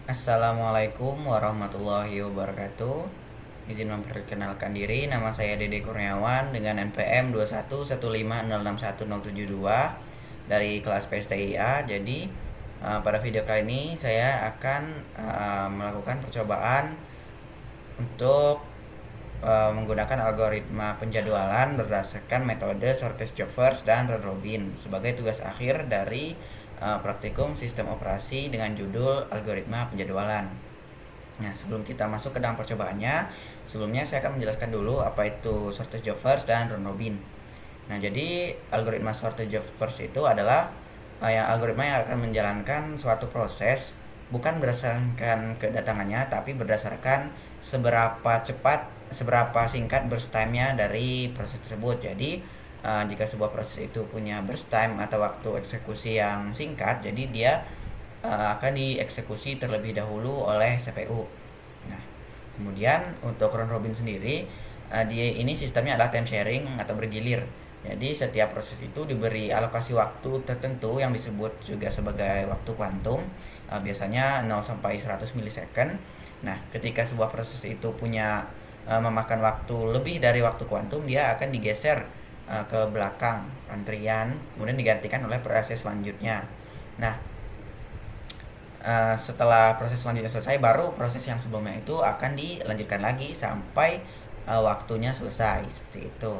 Assalamualaikum warahmatullahi wabarakatuh. Izin memperkenalkan diri, nama saya Dede Kurniawan dengan NPM 211506107 dari kelas PSTIA. Jadi pada video kali ini saya akan melakukan percobaan untuk menggunakan algoritma penjadwalan berdasarkan metode shortest job first dan round robin sebagai tugas akhir dari praktikum sistem operasi dengan judul algoritma penjadwalan. Nah, sebelum kita masuk ke dalam percobaannya, sebelumnya saya akan menjelaskan dulu apa itu shortest job first dan round robin. Nah, jadi algoritma shortest job first itu adalah algoritma yang akan menjalankan suatu proses bukan berdasarkan kedatangannya, tapi berdasarkan seberapa singkat burst time-nya dari proses tersebut. Jadi jika sebuah proses itu punya burst time atau waktu eksekusi yang singkat, jadi dia akan dieksekusi terlebih dahulu oleh CPU. Nah, kemudian untuk round robin sendiri, dia ini sistemnya adalah time sharing atau bergilir. Jadi setiap proses itu diberi alokasi waktu tertentu yang disebut juga sebagai waktu kuantum, biasanya 0 sampai 100 milisecond. Nah, ketika sebuah proses itu punya memakan waktu lebih dari waktu kuantum, dia akan digeser ke belakang antrian, kemudian digantikan oleh proses selanjutnya. Nah, setelah proses selanjutnya selesai, baru proses yang sebelumnya itu akan dilanjutkan lagi sampai waktunya selesai, seperti itu.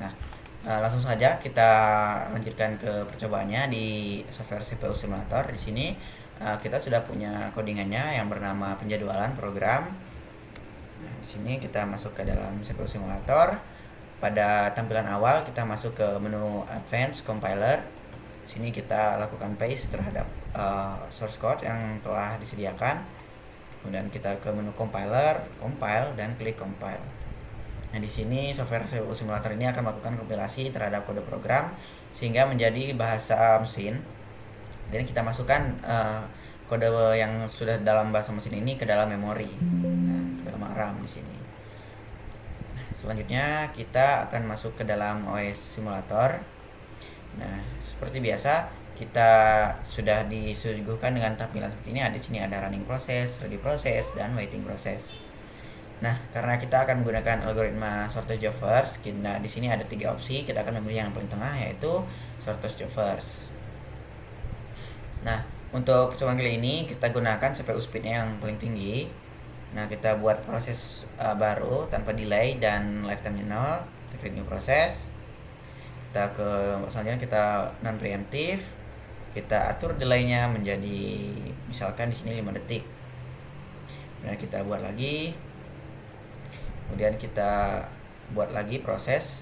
Nah, langsung saja kita lanjutkan ke percobaannya di software CPU Simulator. Di sini kita sudah punya codingannya yang bernama penjadwalan program. Nah, di sini kita masuk ke dalam CPU Simulator. Pada tampilan awal kita masuk ke menu Advanced Compiler. Sini kita lakukan paste terhadap source code yang telah disediakan. Kemudian kita ke menu compiler, compile, dan klik compile. Nah, di sini software CPU Simulator ini akan melakukan kompilasi terhadap kode program sehingga menjadi bahasa mesin. Dan kita masukkan kode yang sudah dalam bahasa mesin ini ke dalam memori, ke dalam RAM di sini. Selanjutnya kita akan masuk ke dalam OS simulator. Nah, seperti biasa kita sudah disuguhkan dengan tampilan seperti ini. Di sini ada running process, ready process, dan waiting process. Nah, karena kita akan menggunakan algoritma shortest job first, di sini ada 3 opsi. Kita akan memilih yang paling tengah, yaitu shortest job first. Nah, untuk percobaan kali ini kita gunakan CPU speednya yang paling tinggi. Nah, kita buat proses baru tanpa delay dan lifetime-nya 0. Kita klik new process. Kita ke selanjutnya kita non preemptive. Kita atur delay-nya menjadi misalkan di sini 5 detik. Kemudian kita buat lagi. Kemudian kita buat lagi proses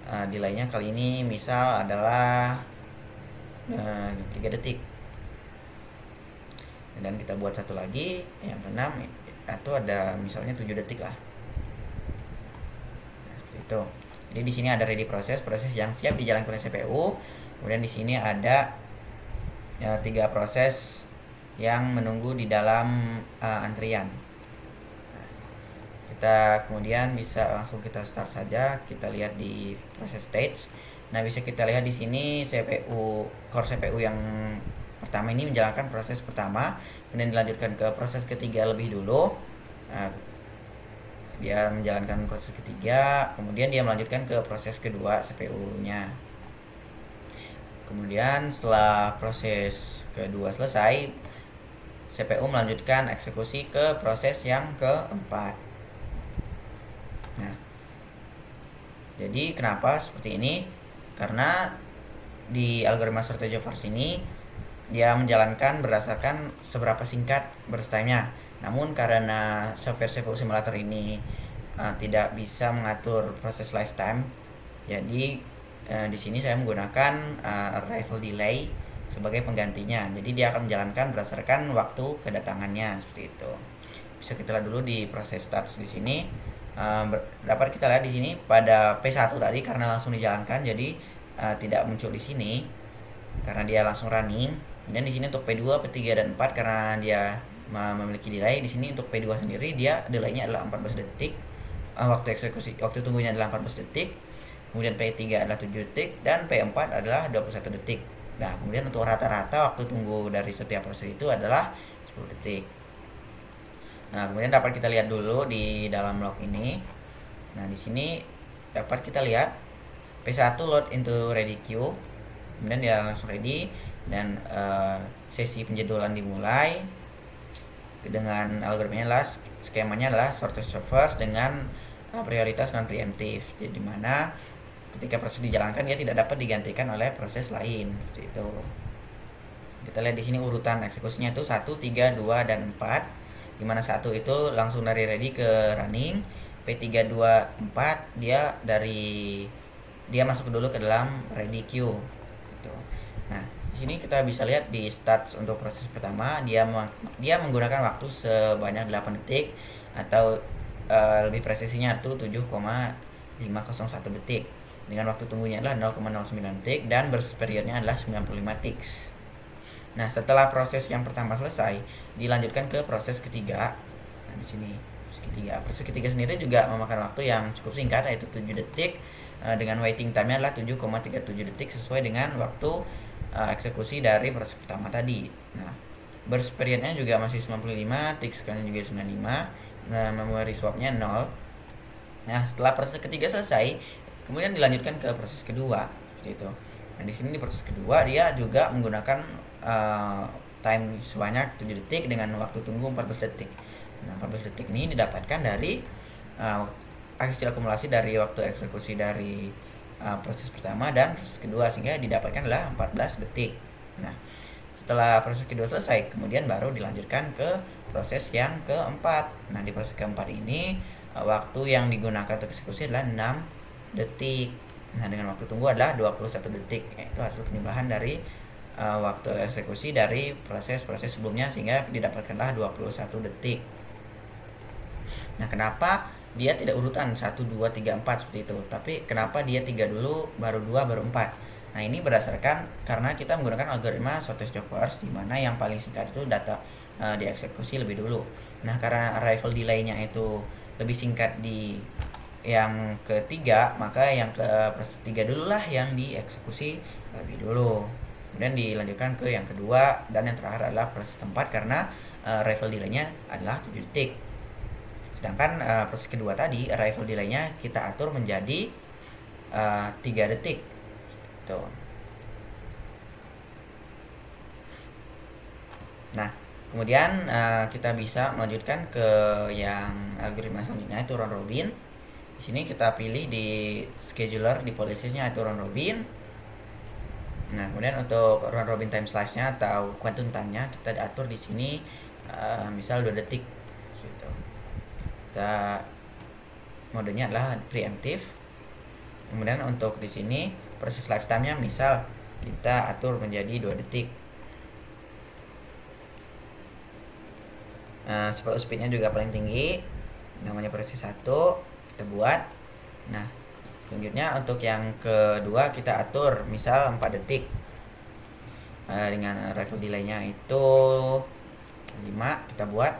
delay-nya kali ini misal adalah 3 detik. Dan kita buat satu lagi yang keenam, atau ada misalnya 7 detik lah. Nah, seperti itu. Jadi di sini ada ready proses yang siap dijalankan oleh CPU. Kemudian di sini ada 3 proses yang menunggu di dalam antrian. Nah, kita kemudian bisa langsung kita start saja. Kita lihat di proses stage. Nah, bisa kita lihat di sini core CPU yang pertama ini menjalankan proses pertama, kemudian dilanjutkan ke proses ketiga lebih dulu. Nah, dia menjalankan proses ketiga, kemudian dia melanjutkan ke proses kedua CPU-nya. Kemudian setelah proses kedua selesai, CPU melanjutkan eksekusi ke proses yang keempat. Nah, jadi kenapa seperti ini? Karena di algoritma shortest job first ini dia menjalankan berdasarkan seberapa singkat burst time-nya. Namun karena software CPU simulator ini tidak bisa mengatur proses lifetime, jadi di sini saya menggunakan arrival delay sebagai penggantinya. Jadi dia akan menjalankan berdasarkan waktu kedatangannya, seperti itu. Bisa kita lihat dulu di proses start di sini. Dapat kita lihat di sini pada P1 tadi karena langsung dijalankan, jadi tidak muncul di sini karena dia langsung running. Kemudian di sini untuk P2, P3 dan 4 karena dia memiliki delay. Di sini untuk P2 sendiri dia delay-nya adalah 14 detik. Waktu tunggunya adalah 14 detik. Kemudian P3 adalah 7 detik dan P4 adalah 21 detik. Nah, kemudian untuk rata-rata waktu tunggu dari setiap proses itu adalah 10 detik. Nah, kemudian dapat kita lihat dulu di dalam log ini. Nah, di sini dapat kita lihat P1 load into ready queue. Kemudian dia langsung ready dan sesi penjadwalan dimulai dengan algoritmanya adalah skemanya adalah shortest job first dengan prioritas non preemptive. Jadi mana ketika proses dijalankan dia tidak dapat digantikan oleh proses lain seperti itu. Kita lihat di sini urutan eksekusinya itu 1, 3, 2 dan 4. Di mana 1 itu langsung dari ready ke running. P3, 2, 4 dia masuk dulu ke dalam ready queue. Gitu. Nah, di sini kita bisa lihat di stats untuk proses pertama dia menggunakan waktu sebanyak 8 detik atau lebih presisinya itu 7,501 detik dengan waktu tunggunya adalah 0,09 detik dan burst periodnya adalah 95 tiks. Nah, setelah proses yang pertama selesai, dilanjutkan ke proses ketiga. Nah, di sini proses ketiga sendiri juga memakan waktu yang cukup singkat yaitu 7 detik dengan waiting time-nya adalah 7,37 detik sesuai dengan waktu eksekusi dari proses pertama tadi. Nah, burst periodnya juga masih 95, tiksnya juga 95. Nah, memory swap-nya 0. Nah, setelah proses ketiga selesai, kemudian dilanjutkan ke proses kedua seperti itu. Nah, di sini di proses kedua dia juga menggunakan time sebanyak 7 detik dengan waktu tunggu 14 detik. Nah, 14 detik ini didapatkan dari hasil akumulasi dari waktu eksekusi dari proses pertama dan proses kedua sehingga didapatkan adalah 14 detik. Nah, setelah proses kedua selesai, kemudian baru dilanjutkan ke proses yang keempat. Nah, di proses keempat ini waktu yang digunakan untuk eksekusi adalah 6 detik. Nah, dengan waktu tunggu adalah 21 detik. Itu hasil penjumlahan dari waktu eksekusi dari proses-proses sebelumnya sehingga didapatkanlah 21 detik. Nah, kenapa dia tidak urutan 1, 2, 3, 4 seperti itu, tapi kenapa dia 3 dulu, baru 2, baru 4? Nah, ini berdasarkan karena kita menggunakan algoritma shortest job first di mana yang paling singkat itu data dieksekusi lebih dulu. Nah, karena arrival delay-nya itu lebih singkat di yang ketiga, maka yang ke proses 3 dulu lah yang dieksekusi lebih dulu. Kemudian dilanjutkan ke yang kedua dan yang terakhir adalah proses keempat karena arrival delay-nya adalah 7 detik. Sedangkan proses kedua tadi arrival delay-nya kita atur menjadi 3 detik. Tuh. Nah, kemudian kita bisa melanjutkan ke yang algoritma selanjutnya itu round robin. Di sini kita pilih di scheduler di policies-nya itu round robin. Nah, kemudian untuk round robin time slice-nya atau quantum time-nya kita atur di sini misal 2 detik gitu. Kita modenya adalah preemptive. Kemudian untuk di sini proses lifetime-nya misal kita atur menjadi 2 detik. CPU speed-nya juga paling tinggi. Namanya proses 1 kita buat. Nah, selanjutnya untuk yang kedua kita atur misal 4 detik dengan arrival delay-nya itu 5 kita buat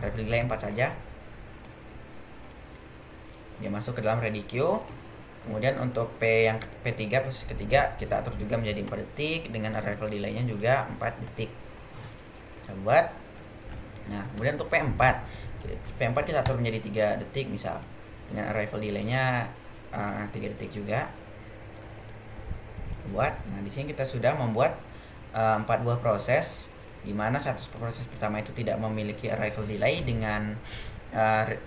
arrival delay 4 saja, dia masuk ke dalam ready queue. Kemudian untuk yang P3 proses ketiga kita atur juga menjadi 4 detik dengan arrival delay-nya juga 4 detik kita buat. Nah, kemudian untuk P4 kita atur menjadi 3 detik misal dengan arrival delay-nya 3 detik juga buat. Nah, di sini kita sudah membuat 4 buah proses di mana satu proses pertama itu tidak memiliki arrival delay dengan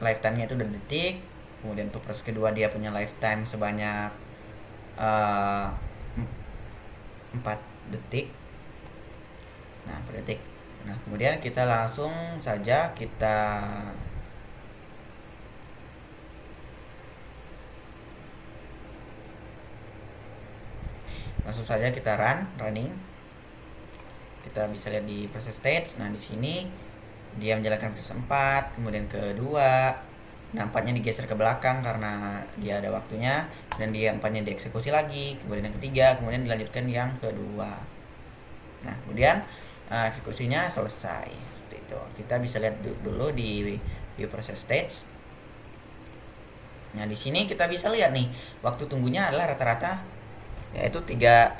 lifetime-nya itu 2 detik. Kemudian untuk proses kedua dia punya lifetime sebanyak 4 detik. Nah, 4 detik. Nah, kemudian kita langsung saja kita running. Kita bisa lihat di proses stage. Nah, di sini dia menjalankan proses 4, kemudian kedua. Nah, 4-nya digeser ke belakang karena dia ada waktunya dan dia 4-nya dieksekusi lagi, kemudian yang ketiga, kemudian dilanjutkan yang kedua. Nah, kemudian eksekusinya selesai. Seperti itu. Kita bisa lihat dulu di view process stage. Nah, di sini kita bisa lihat nih, waktu tunggunya adalah rata-rata yaitu 3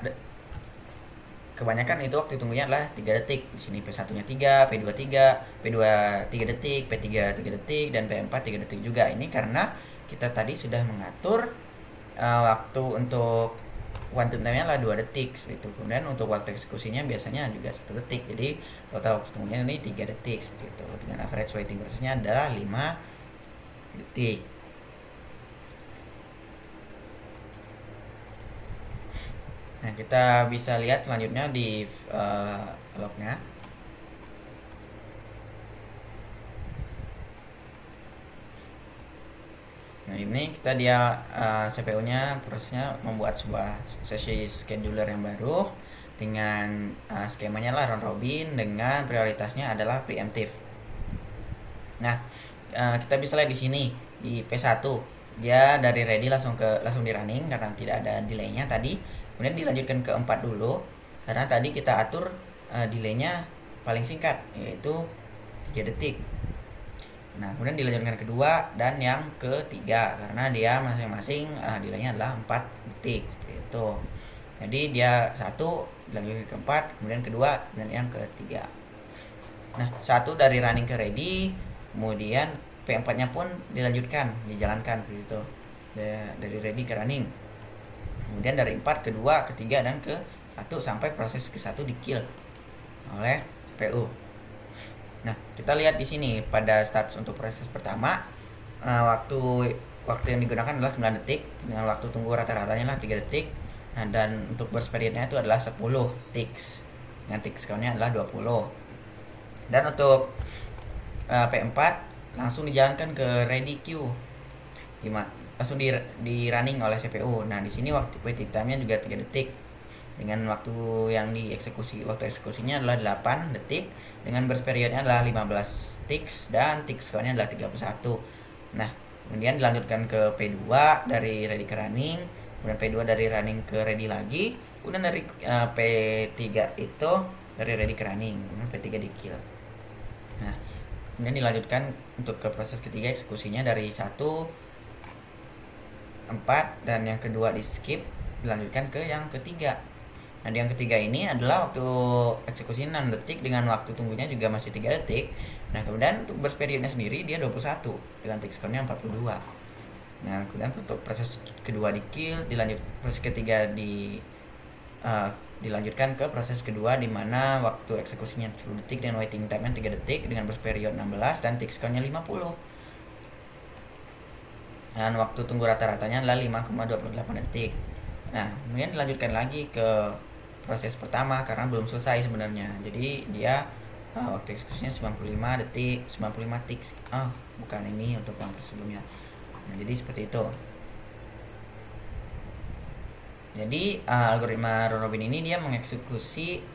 kebanyakan itu waktu tunggunya adalah 3 detik. Di sini P1-nya 3, P2 3, P2 3 detik, P3 3 detik, dan P4 3 detik juga. Ini karena kita tadi sudah mengatur waktu untuk quantum time-nya adalah 2 detik seperti itu. Kemudian untuk waktu eksekusinya biasanya juga 1 detik. Jadi total waktu tunggunya ini 3 detik seperti itu. Dengan average waiting prosesnya adalah 5 detik. Nah, kita bisa lihat selanjutnya di lognya. Nah, ini kita CPU-nya prosesnya membuat sebuah sesi scheduler yang baru dengan skemanya lah round robin dengan prioritasnya adalah preemptive. Nah, kita bisa lihat di sini di P1 dia dari ready langsung di running karena tidak ada delaynya tadi. Kemudian dilanjutkan ke 4 dulu karena tadi kita atur delaynya paling singkat yaitu 3 detik. Nah, kemudian dilanjutkan kedua dan yang ketiga karena dia masing-masing delaynya adalah 4 detik seperti itu. Jadi dia 1 dilanjutkan ke 4, kemudian kedua dan yang ketiga. Nah, 1 dari running ke ready, kemudian P4-nya pun dijalankan begitu. Dari ready ke running. Kemudian dari 4 ke 2, ke 3 dan ke 1 sampai proses ke-1 di kill oleh CPU. Nah, kita lihat di sini pada status untuk proses pertama waktu yang digunakan adalah 9 detik dengan waktu tunggu rata-ratanya adalah 3 detik. Nah, dan untuk burst periodnya itu adalah 10 ticks. Dengan ticks count-nya adalah 20. Dan untuk P4 langsung dijalankan ke ready queue. Langsung di running oleh CPU. Nah, di sini waktu waiting time-nya juga 3 detik. Dengan waktu yang waktu eksekusinya adalah 8 detik dengan burst periodnya adalah 15 ticks dan ticks count-nya adalah 31. Nah, kemudian dilanjutkan ke P2 dari ready ke running, kemudian P2 dari running ke ready lagi, kemudian dari P3 itu dari ready ke running, kemudian P3 di kill. Nah, kemudian dilanjutkan untuk ke proses ketiga eksekusinya dari 1 4 dan yang kedua di skip dilanjutkan ke yang ketiga. Nah, di yang ketiga ini adalah waktu eksekusi 6 detik dengan waktu tunggunya juga masih 3 detik. Nah, kemudian untuk burst periodnya sendiri dia 21 dengan tick count-nya 42. Nah, kemudian untuk proses kedua di kill, proses ketiga dilanjutkan ke proses kedua di mana waktu eksekusinya 10 detik dan waiting time-nya 3 detik dengan burst period 16 dan tick count-nya 50. Dan waktu tunggu rata-ratanya adalah 5,28 detik. Nah, kemudian dilanjutkan lagi ke proses pertama karena belum selesai sebenarnya. Jadi dia waktu eksekusinya 95 detik, 95 ticks. Bukan ini untuk yang sebelumnya. Nah, jadi seperti itu. Jadi algoritma round robin ini dia mengeksekusi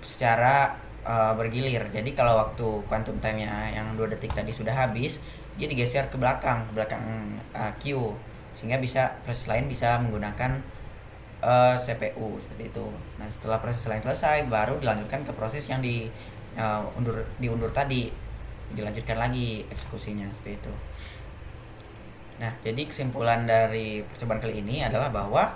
secara bergilir. Jadi kalau waktu quantum time-nya yang 2 detik tadi sudah habis, dia digeser ke belakang queue sehingga proses lain bisa menggunakan CPU seperti itu. Nah, setelah proses lain selesai baru dilanjutkan ke proses yang diundur tadi, dilanjutkan lagi eksekusinya seperti itu. Nah, jadi kesimpulan dari percobaan kali ini adalah bahwa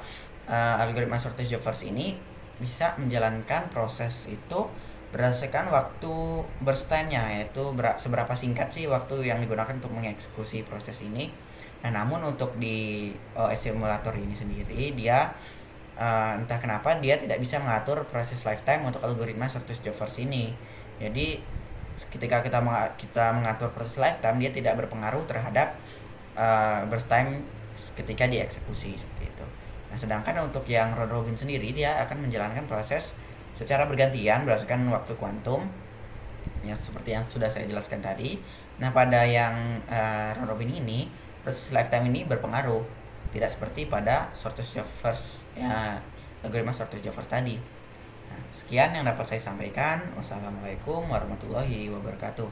algoritma shortage of first ini bisa menjalankan proses itu berdasarkan waktu burst time-nya, yaitu seberapa singkat sih waktu yang digunakan untuk mengeksekusi proses ini. Nah, namun untuk di OS simulator ini sendiri dia entah kenapa dia tidak bisa mengatur proses lifetime untuk algoritma shortest job first ini. Jadi ketika kita mengatur proses lifetime dia tidak berpengaruh terhadap burst time ketika dieksekusi seperti itu. Nah, sedangkan untuk yang round robin sendiri dia akan menjalankan proses secara bergantian berdasarkan waktu kuantum yang seperti yang sudah saya jelaskan tadi. Nah, pada yang round robin ini proses lifetime ini berpengaruh, tidak seperti pada shortest job first algoritma shortest job first tadi. Nah, sekian yang dapat saya sampaikan. Wassalamualaikum warahmatullahi wabarakatuh.